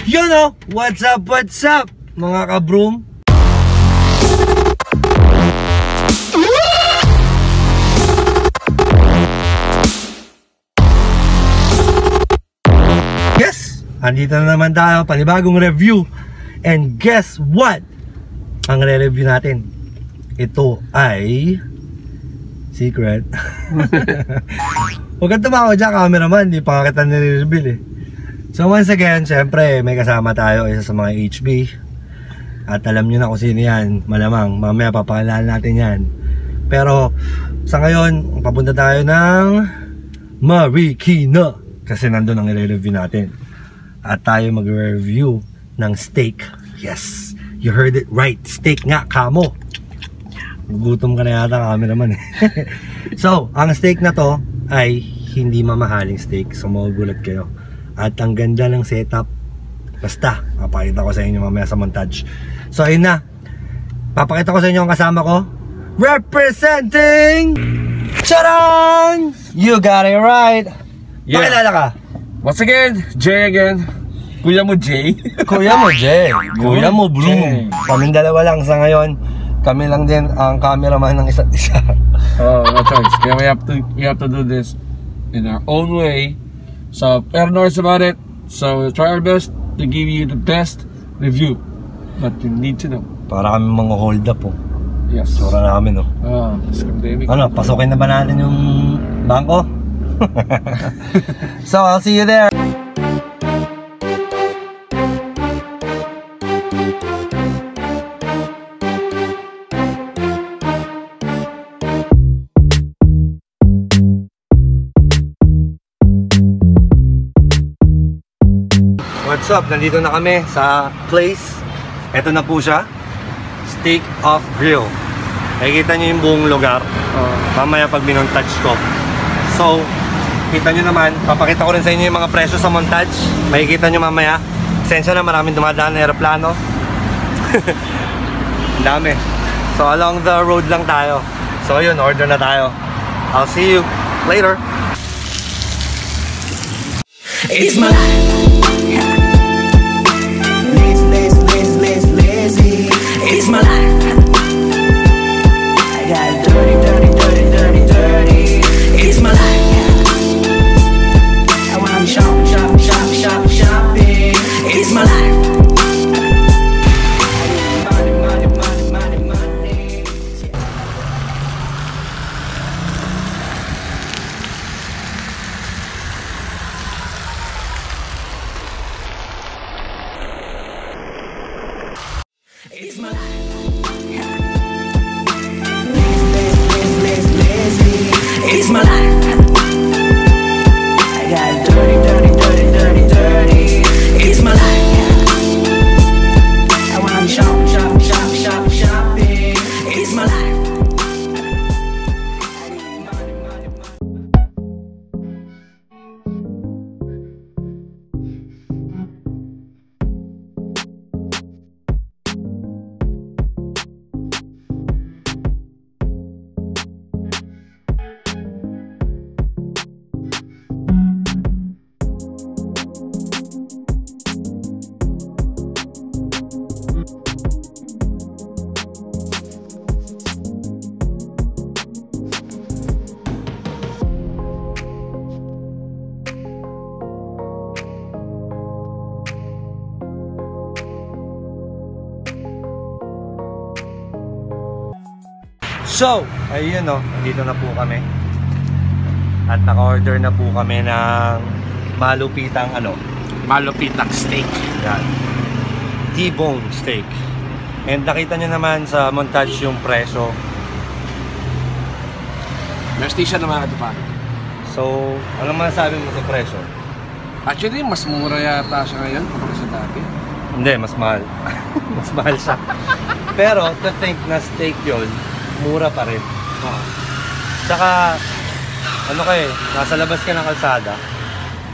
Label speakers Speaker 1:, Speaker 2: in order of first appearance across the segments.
Speaker 1: You know, what's up mga kabroom? Yes, andito na naman tayo, panibagong review. And guess what? Ang re-review natin, ito ay secret. Huwag kang tumawa dyan, cameraman, di pa kita nire-reveal eh. So once again, syempre may kasama tayo, isa sa mga HB. At alam nyo na kung sino yan, malamang mamaya papakilala natin yan. Pero sa ngayon, papunta tayo ng Marikina, kasi nandun ang i-review natin. At tayo mag-review ng steak. Yes, you heard it right, steak nga, kamo. Gugutom ka na yata, cameraman eh. So, ang steak na to ay hindi mamahaling steak, so magugulat kayo. At ang ganda ng setup. Basta, papakita ko sa inyo mamaya sa montage. So ayun na, papakita ko sa inyo ang kasama ko. Representing Charang! You got it right. Yeah. Pakilala ka.
Speaker 2: Once again, Jay again. Kuya mo Jay.
Speaker 1: Kuya mo Jay. Kuya mo Bloom. Kaming dalawa lang sa ngayon. Kami lang din ang cameraman ng isa't isa.
Speaker 2: Oh, no choice. Kaya we have to do this in our own way. So, pero no worries about it. So, we'll try our best to give you the best review that you need to know.
Speaker 1: Para kami mga hold up oh.
Speaker 2: Yes.
Speaker 1: Sura namin oh. Ano, pasukin na ba natin yung bangko? So, I'll see you there. What's up? Nandito na kami sa place. Ito na po siya, Steak of Grill. Nakikita nyo yung buong lugar mamaya pag minontage ko. So, kita nyo naman, papakita ko rin sa inyo yung mga presyo sa montage. Makikita nyo mamaya. Sensya na, maraming dumadaan na aeroplano. Dami. So, along the road lang tayo. So, yun, order na tayo. I'll see you later.
Speaker 3: It's my life. It's my life. I got dirty. It's my life. I wanna shopping. It's my life. Money. It's my life. It's my life. I got dirty. It's my life. I wanna shopping. It's my life.
Speaker 1: So, ayun o, dito na po kami. At naka-order na po kami ng malupitang
Speaker 2: Malupitang steak.
Speaker 1: yan, T-bone steak. And nakita nyo naman sa montage yung presyo.
Speaker 2: Mestisya naman ito pa.
Speaker 1: So, ano masasabi mo sa presyo?
Speaker 2: Actually, mas mura yata siya ngayon kapag sa dati.
Speaker 1: Hindi, mas mahal. Mas mahal siya. Pero, to think na steak yun, mura pa rin. Tsaka, ano kayo, nasa labas ka ng kalsada,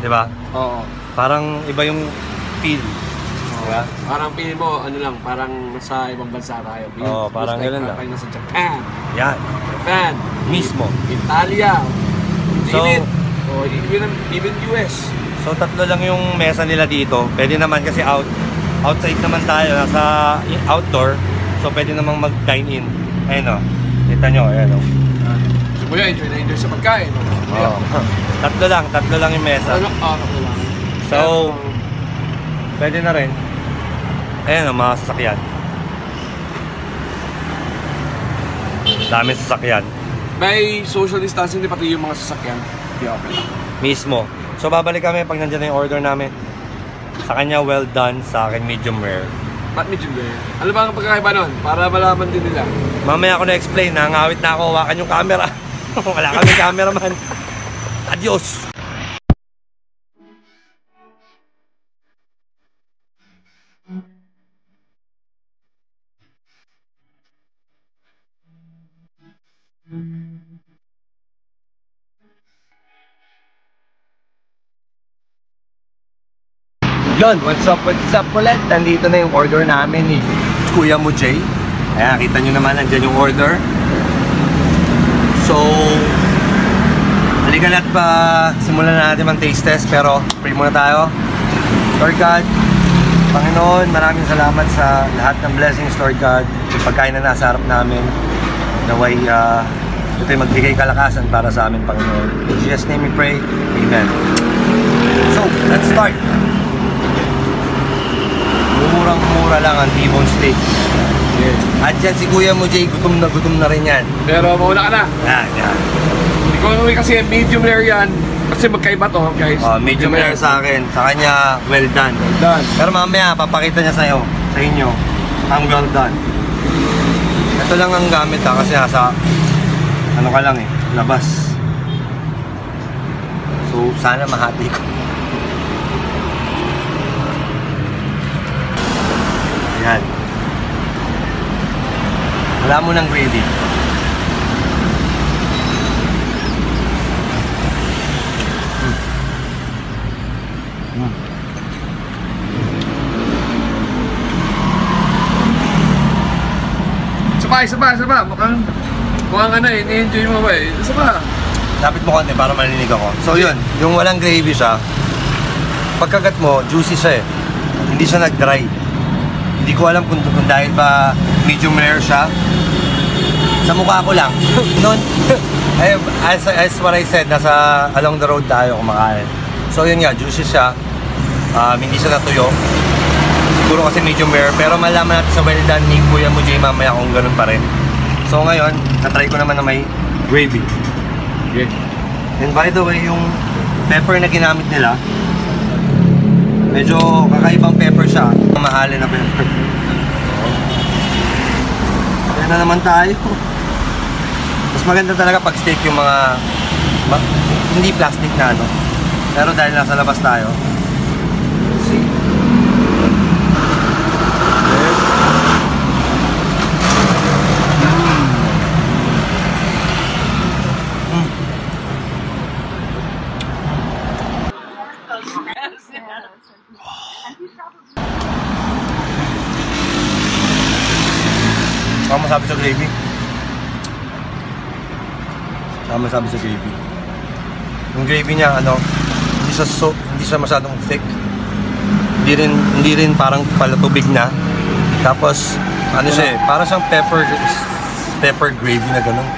Speaker 1: di ba?
Speaker 2: Oo.
Speaker 1: Parang iba yung feel. Diba?
Speaker 2: Parang feeling mo, ano lang, parang nasa ibang bansa tayo.
Speaker 1: Oo, parang gano'n lang.
Speaker 2: Parang nasa Japan.
Speaker 1: Yan.
Speaker 2: Japan.
Speaker 1: Mismo.
Speaker 2: Italia.
Speaker 1: So,
Speaker 2: even US.
Speaker 1: So tatlo lang yung mesa nila dito. Pwede naman kasi outside naman tayo, nasa outdoor. So pwede namang mag-dine in. Ayun o. Kita nyo, ayun o.
Speaker 2: So kuya, enjoy na enjoy sa pagkain.
Speaker 1: Oh. Tatlo lang yung mesa.
Speaker 2: Tatlo lang.
Speaker 1: So, pwede na rin. Ayun o, mga sasakyan. Dami sasakyan.
Speaker 2: May social distancing din pati yung mga sasakyan. Di okay lang.
Speaker 1: Mismo. So babalik kami pag nandiyan na yung order namin. Sa kanya well done, sa akin medium rare.
Speaker 2: Ba't medyo rare? Ano ba ang pagkakaiba nun? Para malaman din nila.
Speaker 1: Mamaya ako na-explain, nangawit na ako, hawakan yung camera. Wala kami cameraman. Adios! Yon, what's up ulit? Nandito na yung order namin ni Kuya mo Jay. Ayan, kita nyo naman, nandyan yung order. So, halika na't pa simulan na natin ang taste test. Pero, pray muna tayo. Lord God, Panginoon, maraming salamat sa lahat ng blessings, Lord God. Yung pagkain na nasa harap namin. Naway, ito'y magbigay kalakasan para sa amin, Panginoon. In Jesus' name we pray. Amen. So, let's start. Murang-mura lang ang T-bone steak. Yeah. At yan si Kuya mo Jay, gutom na rin yan.
Speaker 2: Pero mauna ka na.
Speaker 1: Yan.
Speaker 2: Ikaw kasi medium rare yan. Kasi magkaiba to, guys.
Speaker 1: Medium rare sa akin. Sa kanya, well done.
Speaker 2: Well done.
Speaker 1: Pero mamaya, papakita niya sa inyo, ang well done. Ito lang ang gamit kasi nasa, ano ka lang labas. So, sana mahati ko. Ayan. Wala mo ng gravy.
Speaker 2: Saba. Mukhang ano ini-enjoy mo ba Saba.
Speaker 1: Lapit mo konti para marinig ako. So yun, yung walang gravy siya, pagkagat mo, juicy siya Hindi siya nag-dry. Hindi ko alam kung dahil ba medium rare siya. Sa mukha ko lang. Noon, as what I said, nasa along the road tayo kumakain. So yun nga, juicy siya. Hindi siya natuyo. Siguro kasi medium rare. Pero malaman natin sa well done ni Kuya mo Jay mamaya kung ganun pa rin. So ngayon, natry ko naman na may gravy.
Speaker 2: Okay.
Speaker 1: And by the way, yung pepper na ginamit nila, medyo kakaibang pepper siya. Mahalin na pepper. Kaya na naman tayo. Mas maganda talaga pag steak yung mga hindi plastic na ano. Pero dahil nasa labas tayo. See? Ano masabi sa gravy? Ano masabi sa gravy? Yung gravy niya, hindi siya masyadong thick. Hindi rin parang palatubig na. Tapos, ano siya parang siyang pepper gravy na ganun.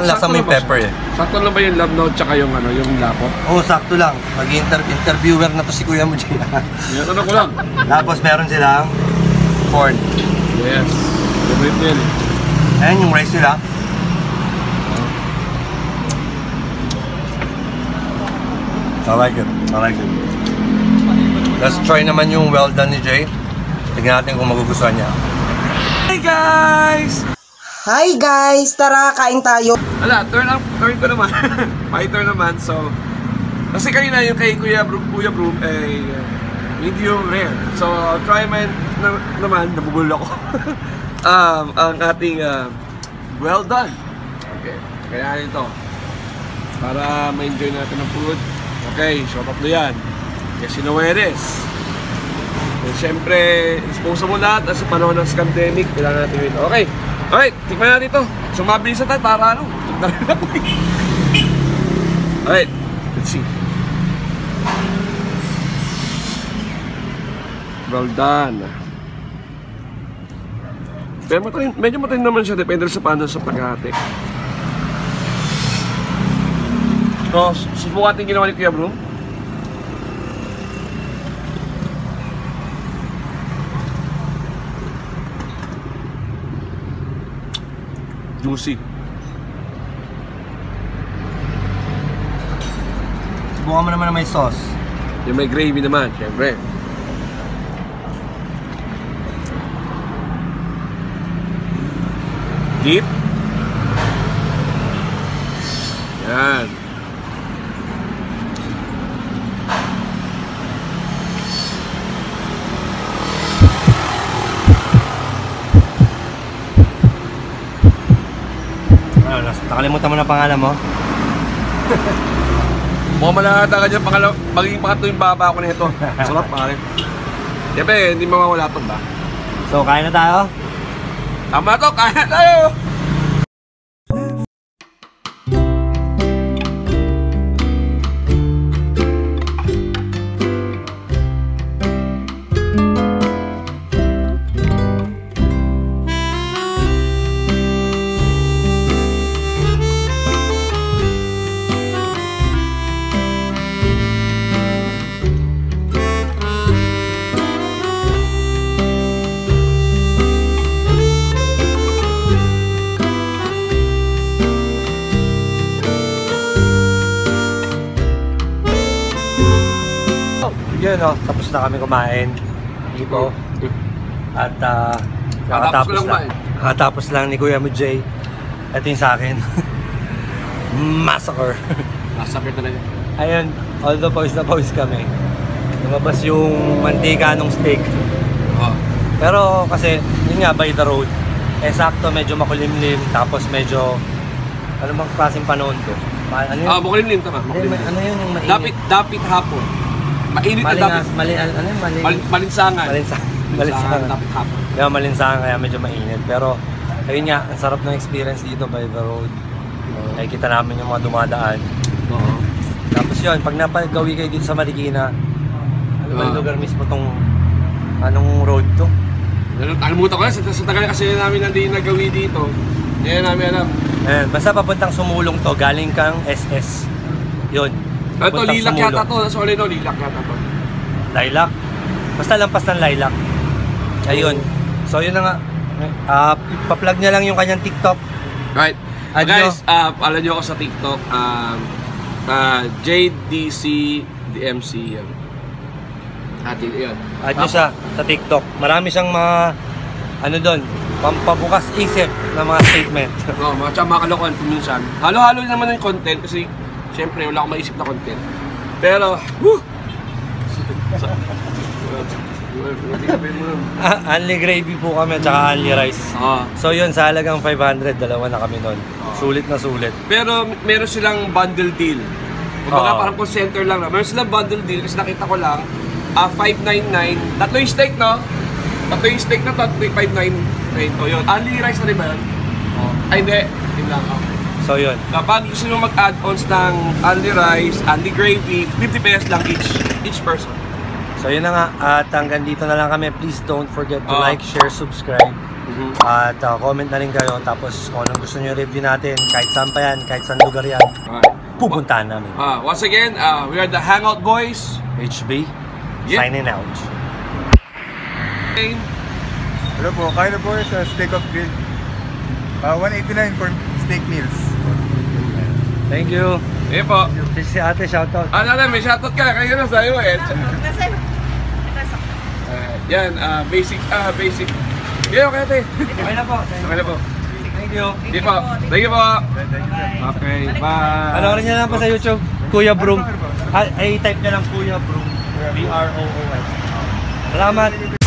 Speaker 1: Lasa mo yung pepper
Speaker 2: Sakto lang ba yung love note tsaka yung yung lapot?
Speaker 1: Oo, sakto lang. Mag-interviewer na to si Kuya mo dyan.
Speaker 2: Yan, ko lang.
Speaker 1: Tapos meron silang corn.
Speaker 2: Yes. Favorite yan
Speaker 1: Ayan yung rice nila. I like it. Let's try naman yung well done ni Jay. Tignan natin kung magugustuhan niya. Hey guys!
Speaker 4: Hi guys! Tara, kain tayo.
Speaker 2: Wala, turn ko naman. My turn naman, so kasi kanina yung kay Kuya Broom medium rare. So I'll try mine naman, nabubulol ako. Ang ating well done. Okay, kaya ito para ma-enjoy natin ang food. Okay, so tatlo yan. Kasi Noeres. And syempre, disposable lahat sa panahon ng pandemic. Kailangan natin ito. Okay, alright, tikman natin ito. So mabilis na tayo para Alright, let's see. Well done. Pero medyo matalim naman siya, depende sa paano sa paghati. So, subukan natin ginawa ni Kuya Bro. Juicy.
Speaker 1: Subukan mo naman na may sauce.
Speaker 2: Yung may gravy naman, syempre. Deep. Yan.
Speaker 1: Nakalimutan mo na pangalan mo?
Speaker 2: Mukhang malata ka dyan, magiging pangatlo yung baba ako nito. Sarap pare. Siyempre, hindi mawawala ito ba?
Speaker 1: So, kain na tayo?
Speaker 2: Tama to, kaya na tayo!
Speaker 1: Yun o, tapos na kami kumain dito. At nakatapos lang ni Kuya Mujay. Ito yung sa akin. Massacre.
Speaker 2: Massacre talaga.
Speaker 1: Ayun, although pawis na pawis kami, lumabas yung mantika ng steak.
Speaker 2: Oh.
Speaker 1: Pero kasi, yun nga, by the road. Eh sakto, medyo makulimlim. Tapos medyo, ano bang klaseng panahon to? Ano yun?
Speaker 2: Makulimlim tama.
Speaker 1: Ano yun yung mainit?
Speaker 2: Dapit hapon. Mainit na dapat. Malinsangan.
Speaker 1: Malinsangan.
Speaker 2: Dapat hapon.
Speaker 1: Kaya malinsangan, kaya medyo mainit. Pero, ayun nga, ang sarap ng experience dito by the road. Nakikita namin yung mga dumadaan.
Speaker 2: Oo.
Speaker 1: Tapos yun, pag napagawi kayo dito sa Marikina, ano ba yung lugar mismo tong, anong road to?
Speaker 2: Nakalimutan ko na, sa tagal kasi namin nandito nagawi dito. Hindi namin alam.
Speaker 1: Ayan, basta papuntang Sumulong to, galing kang SS. Yun.
Speaker 2: Ito, Lilac yata to. Sorry no, Lilac yata to.
Speaker 1: Lilac? Basta lampas ng Lilac. Ayun. So yun na nga. Pa-plug niya lang yung kanyang TikTok.
Speaker 2: Right. Guys, follow nyo ako sa TikTok. JDC-DMC. Yun.
Speaker 1: Add nyo siya sa TikTok. Marami siyang mga, ano doon, pampabukas isip ng mga statement.
Speaker 2: Oo, mga kalokohan kuminsan. Halo-halo naman yung content kasi siyempre wala akong maisip na content. Pero,
Speaker 1: only gravy po kami at saka only rice. So yun, sa halagang 500, dalawa na kami nun. Sulit na sulit.
Speaker 2: Pero meron silang bundle deal. Kumbaga parang call center lang na. Meron silang bundle deal kasi nakita ko lang, 599. Tatlo yung steak, no? Tatlo yung steak na tatlo yung 599. O yun. Only rice na rin ba yun? Ay, hindi. Yun lang.
Speaker 1: So yun.
Speaker 2: Kapag gusto nyo mag-add-ons ng only rice, only gravy, 50 pesos lang each person.
Speaker 1: So yun na nga. At hanggang dito na lang kami. Please don't forget to like, share, subscribe. At comment na rin kayo. Tapos kung anong gusto nyo review natin, kahit saan pa yan, kahit saan lugar yan, pupuntahan namin.
Speaker 2: Once again, we are the Hangout Boys.
Speaker 1: HB, signing out.
Speaker 5: Hello po, kain na po sa Steak of Grill. 189 for steak meals.
Speaker 1: Thank you.
Speaker 2: Eh po.
Speaker 1: Si ate, shoutout.
Speaker 2: May shoutout ka. Kayo na sa'yo eh. Yan, basic. Yeah, okay ate.
Speaker 1: Okay na po.
Speaker 2: Okay na po.
Speaker 1: Thank you.
Speaker 2: Thank you po. Okay, bye.
Speaker 1: Panoorin niyo lang po sa YouTube, Kuya Broom. Ay, type niya lang Kuya Broom. B-R-O-O-M. Salamat.